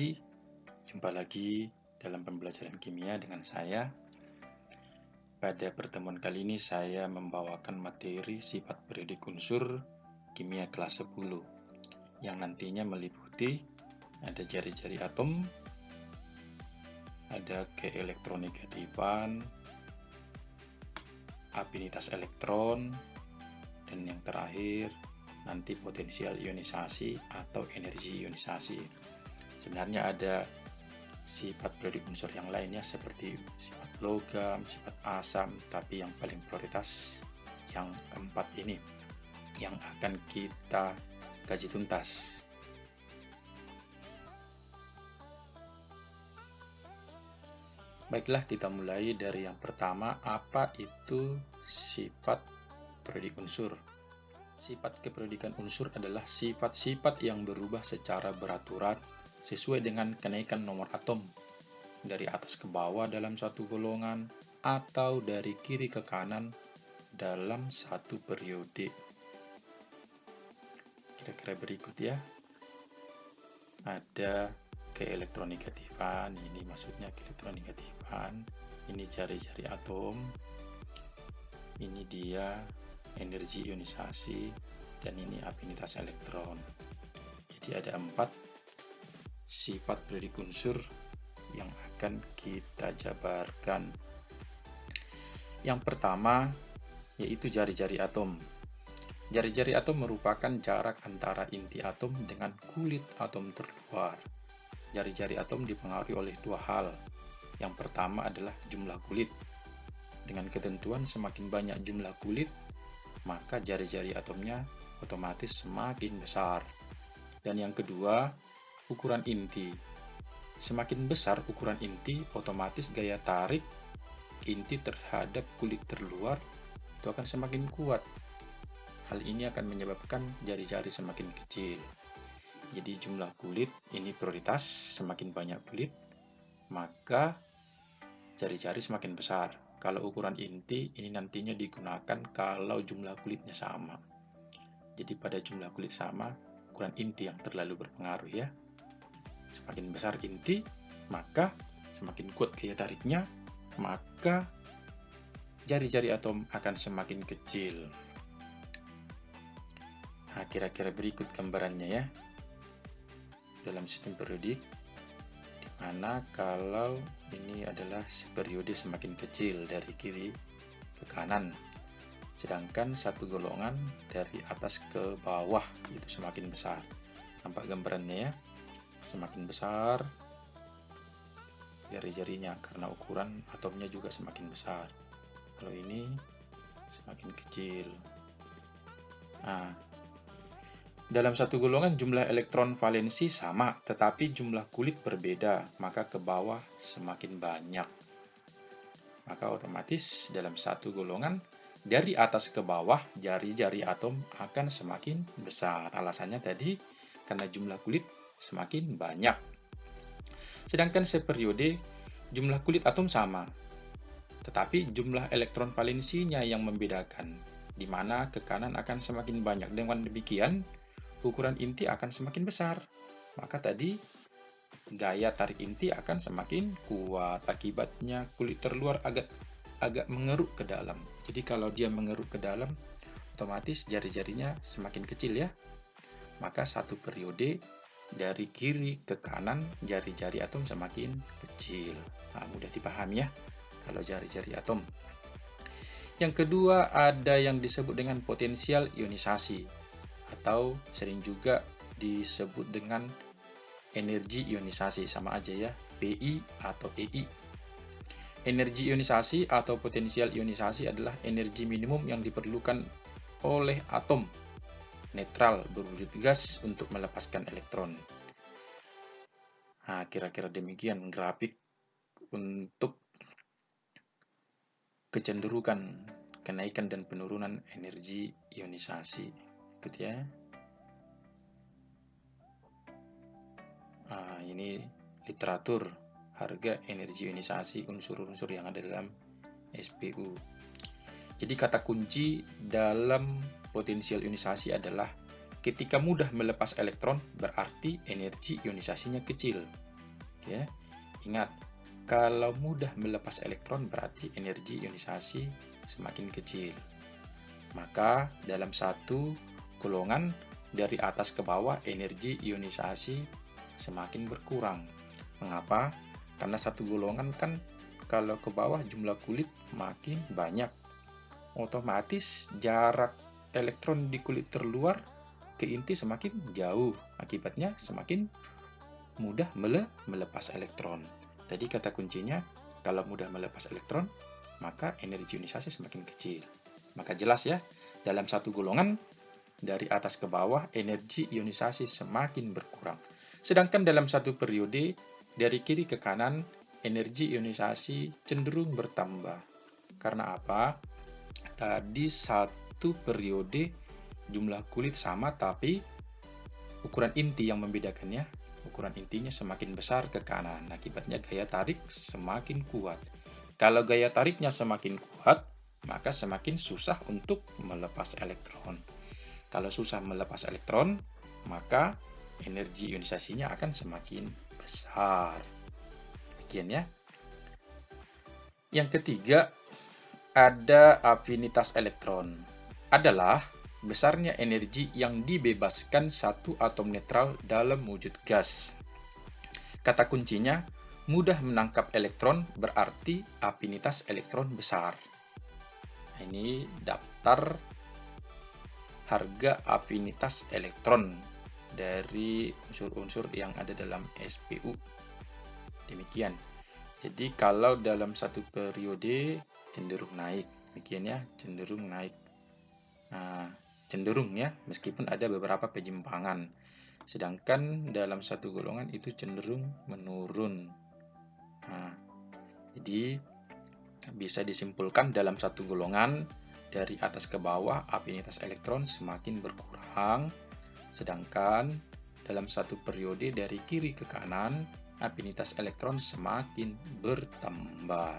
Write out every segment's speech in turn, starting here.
pagi, jumpa lagi dalam pembelajaran kimia dengan saya. Pada pertemuan kali ini saya membawakan materi sifat periodik unsur kimia kelas 10 yang nantinya meliputi ada jari-jari atom, ada keelektronegatifan, afinitas elektron, dan yang terakhir nanti potensial ionisasi atau energi ionisasi. Sebenarnya ada sifat periodik unsur yang lainnya seperti sifat logam, sifat asam, tapi yang paling prioritas yang keempat ini yang akan kita kaji tuntas. Baiklah, kita mulai dari yang pertama, apa itu sifat periodik unsur? Sifat keperiodikan unsur adalah sifat-sifat yang berubah secara beraturan sesuai dengan kenaikan nomor atom dari atas ke bawah dalam satu golongan atau dari kiri ke kanan dalam satu periode. Kira-kira berikut ya. Ada keelektronegatifan, ini maksudnya keelektronegatifan. Ini jari-jari atom. Ini dia energi ionisasi, dan ini afinitas elektron. Jadi ada 4 sifat periodik unsur yang akan kita jabarkan. Yang pertama yaitu jari-jari atom. Jari-jari atom merupakan jarak antara inti atom dengan kulit atom terluar. Jari-jari atom dipengaruhi oleh 2 hal. Yang pertama adalah jumlah kulit. Dengan ketentuan semakin banyak jumlah kulit, maka jari-jari atomnya otomatis semakin besar. Dan yang kedua, ukuran inti. Semakin besar ukuran inti, otomatis gaya tarik inti terhadap kulit terluar itu akan semakin kuat. Hal ini akan menyebabkan jari-jari semakin kecil. Jadi jumlah kulit ini prioritas, semakin banyak kulit, maka jari-jari semakin besar. Kalau ukuran inti ini nantinya digunakan kalau jumlah kulitnya sama. Jadi pada jumlah kulit sama, ukuran inti yang terlalu berpengaruh ya. Semakin besar inti, maka semakin kuat gaya tariknya, maka jari-jari atom akan semakin kecil. Nah, kira-kira berikut gambarannya ya. Dalam sistem periodik, mana kalau ini adalah periode semakin kecil dari kiri ke kanan, sedangkan satu golongan dari atas ke bawah itu semakin besar. Nampak gambarannya ya, semakin besar jari-jarinya karena ukuran atomnya juga semakin besar. Kalau ini semakin kecil. Nah, dalam satu golongan jumlah elektron valensi sama, tetapi jumlah kulit berbeda, maka ke bawah semakin banyak. Maka otomatis dalam satu golongan, dari atas ke bawah, jari-jari atom akan semakin besar. Alasannya tadi, karena jumlah kulit semakin banyak. Sedangkan seperiode, jumlah kulit atom sama, tetapi jumlah elektron valensinya yang membedakan, di mana ke kanan akan semakin banyak. Dengan demikian, ukuran inti akan semakin besar. Maka tadi gaya tarik inti akan semakin kuat. Akibatnya kulit terluar agak mengeruk ke dalam. Jadi kalau dia mengeruk ke dalam, otomatis jari-jarinya semakin kecil ya. Maka satu periode dari kiri ke kanan jari-jari atom semakin kecil. Nah, mudah dipahami ya kalau jari-jari atom. Yang kedua ada yang disebut dengan potensial ionisasi, atau sering juga disebut dengan energi ionisasi, sama aja ya, PI atau EI. Energi ionisasi atau potensial ionisasi adalah energi minimum yang diperlukan oleh atom netral berwujud gas untuk melepaskan elektron. Nah, kira-kira demikian grafik untuk kecenderungan kenaikan dan penurunan energi ionisasi. Ikut ya. Nah, ini literatur harga energi ionisasi unsur-unsur yang ada dalam SPU. Jadi kata kunci dalam potensial ionisasi adalah ketika mudah melepas elektron berarti energi ionisasinya kecil. Ya. Ingat, kalau mudah melepas elektron berarti energi ionisasi semakin kecil. Maka dalam satu golongan dari atas ke bawah energi ionisasi semakin berkurang. Mengapa? Karena satu golongan kan kalau ke bawah jumlah kulit makin banyak. Otomatis jarak elektron di kulit terluar ke inti semakin jauh. Akibatnya semakin mudah melepas elektron. Jadi kata kuncinya, kalau mudah melepas elektron, maka energi ionisasi semakin kecil. Maka jelas ya, dalam satu golongan, dari atas ke bawah, energi ionisasi semakin berkurang. Sedangkan dalam satu periode, dari kiri ke kanan, energi ionisasi cenderung bertambah. Karena apa? Tadi satu periode jumlah kulit sama, tapi ukuran inti yang membedakannya, ukuran intinya semakin besar ke kanan. Akibatnya gaya tarik semakin kuat. Kalau gaya tariknya semakin kuat, maka semakin susah untuk melepas elektron. Kalau susah melepas elektron, maka energi ionisasinya akan semakin besar. Demikian ya. Yang ketiga, ada afinitas elektron. Adalah besarnya energi yang dibebaskan satu atom netral dalam wujud gas. Kata kuncinya, mudah menangkap elektron berarti afinitas elektron besar. Ini daftar harga afinitas elektron dari unsur-unsur yang ada dalam SPU. Demikian. Jadi kalau dalam satu periode cenderung naik, demikian ya, cenderung naik. Nah, cenderung ya, meskipun ada beberapa penyimpangan. Sedangkan dalam satu golongan itu cenderung menurun. Nah, jadi bisa disimpulkan dalam satu golongan dari atas ke bawah afinitas elektron semakin berkurang, sedangkan dalam satu periode dari kiri ke kanan afinitas elektron semakin bertambah.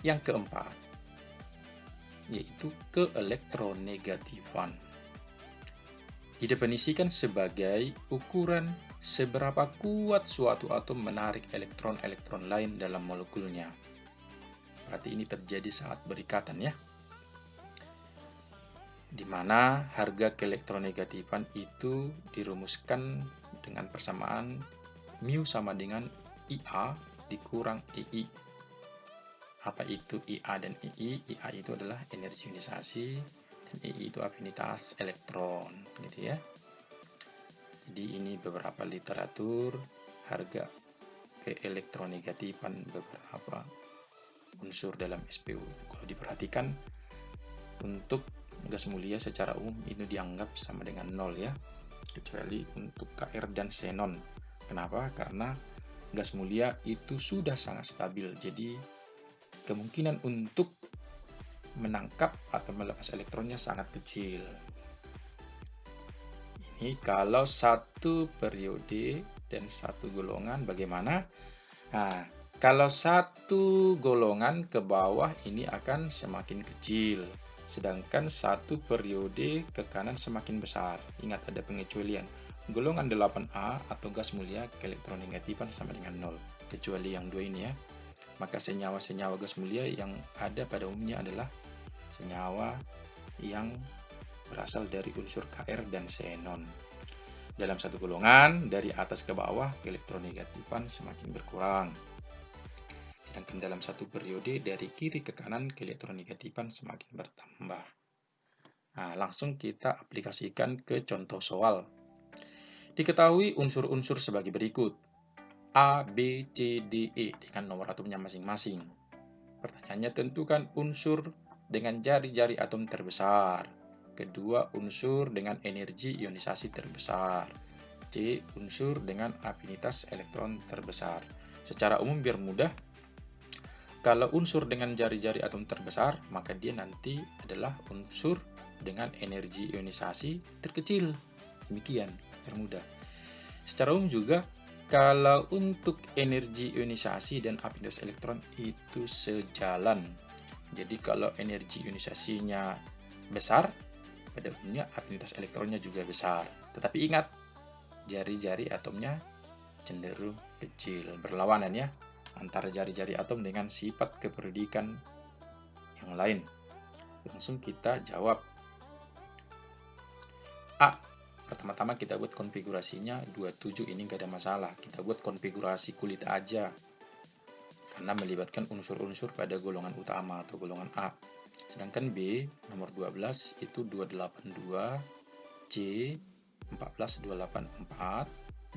Yang keempat, yaitu keelektronegatifan. Didefinisikan sebagai ukuran seberapa kuat suatu atom menarik elektron-elektron lain dalam molekulnya. Berarti ini terjadi saat berikatan ya. Di mana harga keelektronegatifan itu dirumuskan dengan persamaan mu sama dengan IA dikurang II. Apa itu IA dan II? IA itu adalah energi ionisasi dan II itu afinitas elektron, gitu ya. Jadi ini beberapa literatur harga keelektronegatifan beberapa unsur dalam SPU. Kalau diperhatikan, untuk gas mulia secara umum ini dianggap sama dengan 0 ya, kecuali untuk Kr dan xenon. Kenapa? Karena gas mulia itu sudah sangat stabil, jadi kemungkinan untuk menangkap atau melepas elektronnya sangat kecil. Ini kalau satu periode dan satu golongan bagaimana? Nah, kalau satu golongan ke bawah ini akan semakin kecil, sedangkan satu periode ke kanan semakin besar. Ingat ada pengecualian. Golongan 8A atau gas mulia keelektronegatifan sama dengan 0, kecuali yang dua ini ya. Maka senyawa-senyawa gas mulia yang ada pada umumnya adalah senyawa yang berasal dari unsur Kr dan xenon. Dalam satu golongan, dari atas ke bawah, keelektronegatifan semakin berkurang. Sedangkan dalam satu periode, dari kiri ke kanan, keelektronegatifan semakin bertambah. Nah, langsung kita aplikasikan ke contoh soal. Diketahui unsur-unsur sebagai berikut. A, B, C, D, E dengan nomor atomnya masing-masing. Pertanyaannya, tentukan unsur dengan jari-jari atom terbesar. Kedua, unsur dengan energi ionisasi terbesar. C, unsur dengan afinitas elektron terbesar. Secara umum biar mudah, kalau unsur dengan jari-jari atom terbesar, maka dia nanti adalah unsur dengan energi ionisasi terkecil. Demikian, biar mudah. Secara umum juga, kalau untuk energi ionisasi dan afinitas elektron itu sejalan. Jadi kalau energi ionisasinya besar, pada umumnya afinitas elektronnya juga besar. Tetapi ingat, jari-jari atomnya cenderung kecil. Berlawanan ya antara jari-jari atom dengan sifat keperiodikan yang lain. Langsung kita jawab. A. Pertama-tama kita buat konfigurasinya 27, ini nggak ada masalah. Kita buat konfigurasi kulit aja. Karena melibatkan unsur-unsur pada golongan utama atau golongan A. Sedangkan B nomor 12 itu 282, C 14 284,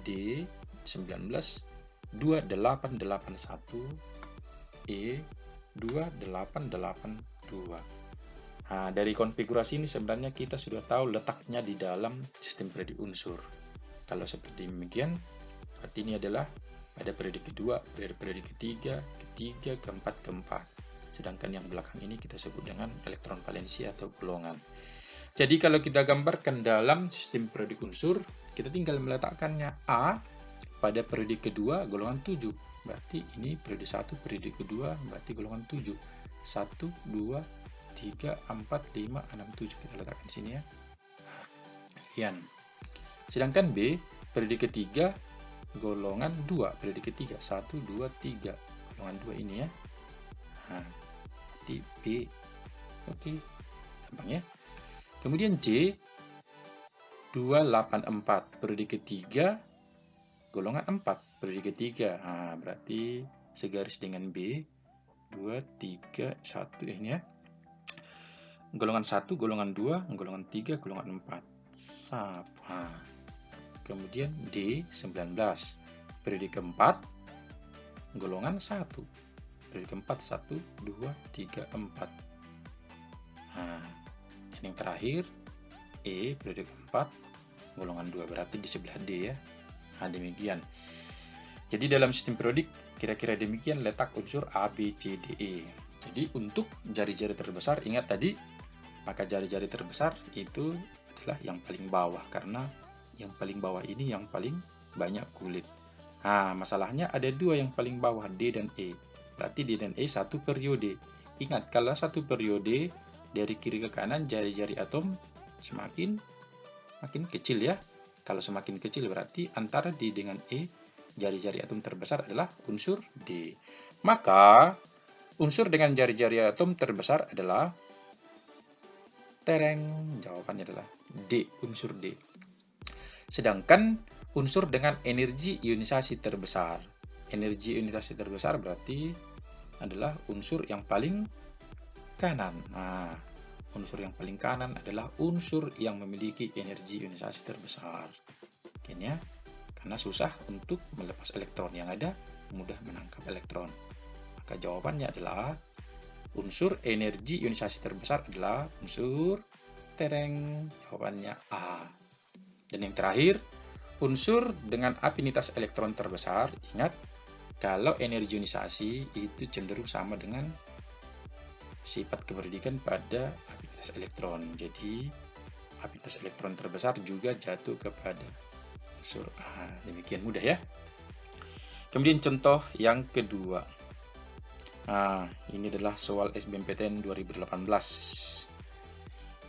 D 19 2881, E 2882. Nah, dari konfigurasi ini sebenarnya kita sudah tahu letaknya di dalam sistem periodik unsur. Kalau seperti demikian, berarti ini adalah pada periode kedua, periode ketiga, keempat, keempat. Sedangkan yang belakang ini kita sebut dengan elektron valensi atau golongan. Jadi kalau kita gambarkan dalam sistem periodik unsur, kita tinggal meletakkannya A pada periode kedua golongan 7. Berarti ini periode 1, periode kedua berarti golongan 7. 1, 2, 3, 4, 5, 6, 7. Kita letakkan di sini ya. Sekian. Sedangkan B, periode ketiga, golongan 2. Periode ketiga, 1, 2, 3. Golongan 2 ini ya. Nah, berarti B. Oke, gampang ya. Kemudian C, 284. Periode ketiga, golongan 4. Periode ketiga. Nah, berarti segaris dengan B, 2, 3, 1 ini ya. Golongan 1, golongan 2, golongan 3, golongan 4. Nah, kemudian D 19. Periode keempat, golongan 1. Periode keempat 1, 2, 3, 4. Nah, dan yang terakhir E periode keempat, golongan 2. Berarti di sebelah D ya. Nah, demikian. Jadi dalam sistem periodik kira-kira demikian letak unsur A, B, C, D, E. Jadi untuk jari-jari terbesar, ingat tadi, maka jari-jari terbesar itu adalah yang paling bawah, karena yang paling bawah ini yang paling banyak kulit. Nah, masalahnya ada dua yang paling bawah, D dan E. Berarti D dan E satu periode. Ingat, kalau satu periode dari kiri ke kanan jari-jari atom semakin kecil ya. Kalau semakin kecil berarti antara D dengan E, jari-jari atom terbesar adalah unsur D. Maka unsur dengan jari-jari atom terbesar adalah tereng, jawabannya adalah D, unsur D. Sedangkan unsur dengan energi ionisasi terbesar. Energi ionisasi terbesar berarti adalah unsur yang paling kanan. Nah, unsur yang paling kanan adalah unsur yang memiliki energi ionisasi terbesar. Mungkin ya, karena susah untuk melepas elektron, yang ada mudah menangkap elektron. Maka jawabannya adalah unsur energi ionisasi terbesar adalah unsur tereng. Jawabannya A. Dan yang terakhir, unsur dengan afinitas elektron terbesar. Ingat, kalau energi ionisasi itu cenderung sama dengan sifat keperodikan pada afinitas elektron. Jadi, afinitas elektron terbesar juga jatuh kepada unsur A. Demikian mudah ya. Kemudian contoh yang kedua. Nah, ini adalah soal SBMPTN 2018,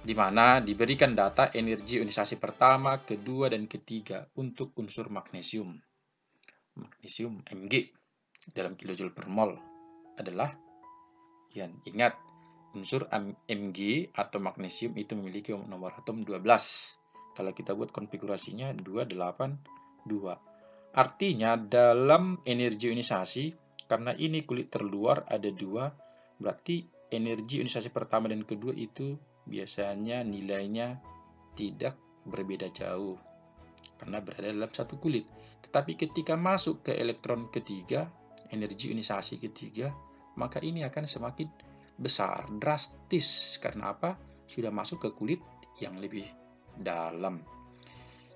di mana diberikan data energi ionisasi pertama, kedua, dan ketiga untuk unsur magnesium. Magnesium Mg dalam kilojoule per mol adalah, ingat, unsur Mg atau magnesium itu memiliki nomor atom 12. Kalau kita buat konfigurasinya 282. Artinya dalam energi ionisasi, karena ini kulit terluar ada 2, berarti energi ionisasi pertama dan kedua itu biasanya nilainya tidak berbeda jauh karena berada dalam satu kulit. Tetapi ketika masuk ke elektron ketiga, energi ionisasi ketiga, maka ini akan semakin besar, drastis. Karena apa? Sudah masuk ke kulit yang lebih dalam.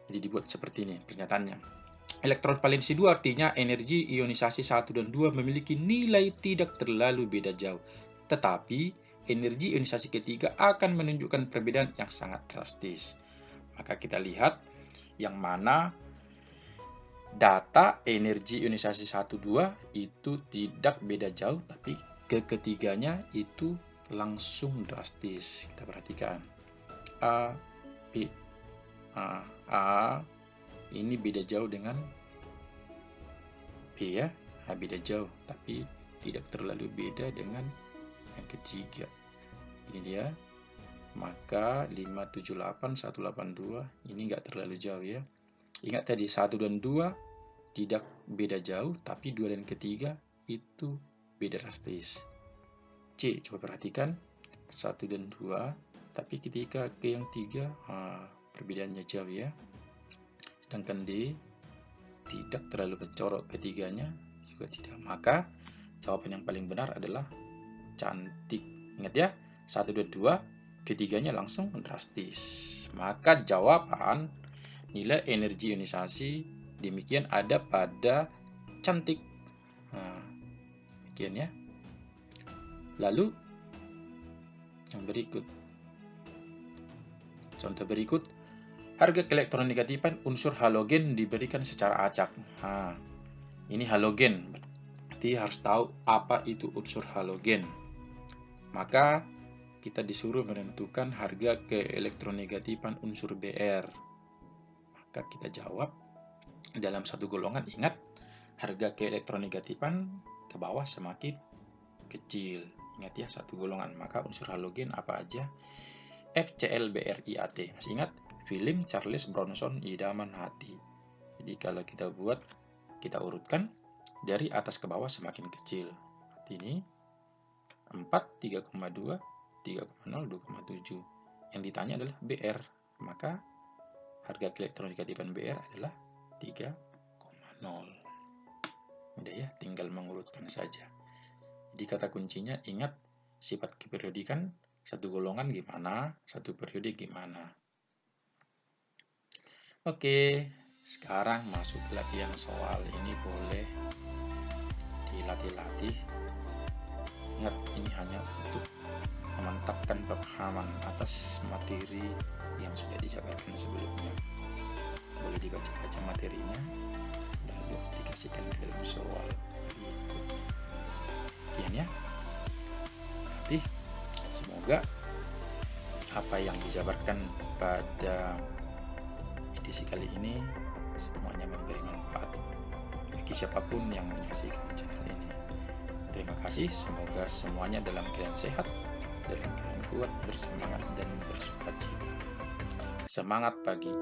Jadi dibuat seperti ini pernyataannya. Elektron valensi 2 artinya energi ionisasi 1 dan 2 memiliki nilai tidak terlalu beda jauh. Tetapi energi ionisasi ketiga akan menunjukkan perbedaan yang sangat drastis. Maka kita lihat yang mana data energi ionisasi 1, 2 itu tidak beda jauh, tapi ketiganya itu langsung drastis. Kita perhatikan A, B. A ini beda jauh dengan ya. Beda jauh, tapi tidak terlalu beda dengan yang ketiga. Ini dia. Maka 578, 182 ini nggak terlalu jauh ya. Ingat tadi 1 dan 2 tidak beda jauh, tapi 2 dan ketiga itu beda drastis. C, coba perhatikan 1 dan 2, tapi ketika ke yang 3 perbedaannya jauh ya. Sedangkan D tidak terlalu mencorok, ketiganya juga tidak. Maka jawaban yang paling benar adalah cantik. Ingat ya, 1 dan 2 ketiganya langsung drastis. Maka jawaban nilai energi ionisasi demikian ada pada cantik. Nah, demikian ya. Lalu yang berikut, contoh berikut, harga keelektronegatipan unsur halogen diberikan secara acak. Nah, ini halogen, berarti harus tahu apa itu unsur halogen. Maka kita disuruh menentukan harga keelektronegatipan unsur Br. Maka kita jawab dalam satu golongan, ingat harga keelektronegatipan ke bawah semakin kecil. Ingat ya, satu golongan. Maka unsur halogen apa aja? FCl-BrIAT. Masih ingat? Film Charles Bronson Idaman Hati. Jadi kalau kita buat, kita urutkan dari atas ke bawah semakin kecil. Ini 4, 3,2, 3,0, 2,7. Yang ditanya adalah BR. Maka harga keelektronegatipan BR adalah 3,0. Udah ya, tinggal mengurutkan saja. Jadi kata kuncinya ingat sifat keperiodikan, satu golongan gimana, satu periode gimana. Oke, sekarang masuk latihan soal. Ini boleh dilatih-latih. Ingat, ini hanya untuk memantapkan pemahaman atas materi yang sudah dijabarkan sebelumnya. Boleh dibaca-baca materinya, lalu dikasihkan ke dalam soal. Sekian ya. Berarti semoga apa yang dijabarkan pada edisi kali ini semuanya memberi manfaat bagi siapapun yang menyaksikan channel ini. Terima kasih, semoga semuanya dalam keadaan sehat, dalam keadaan kuat, bersemangat, dan bersukacita. Semangat pagi!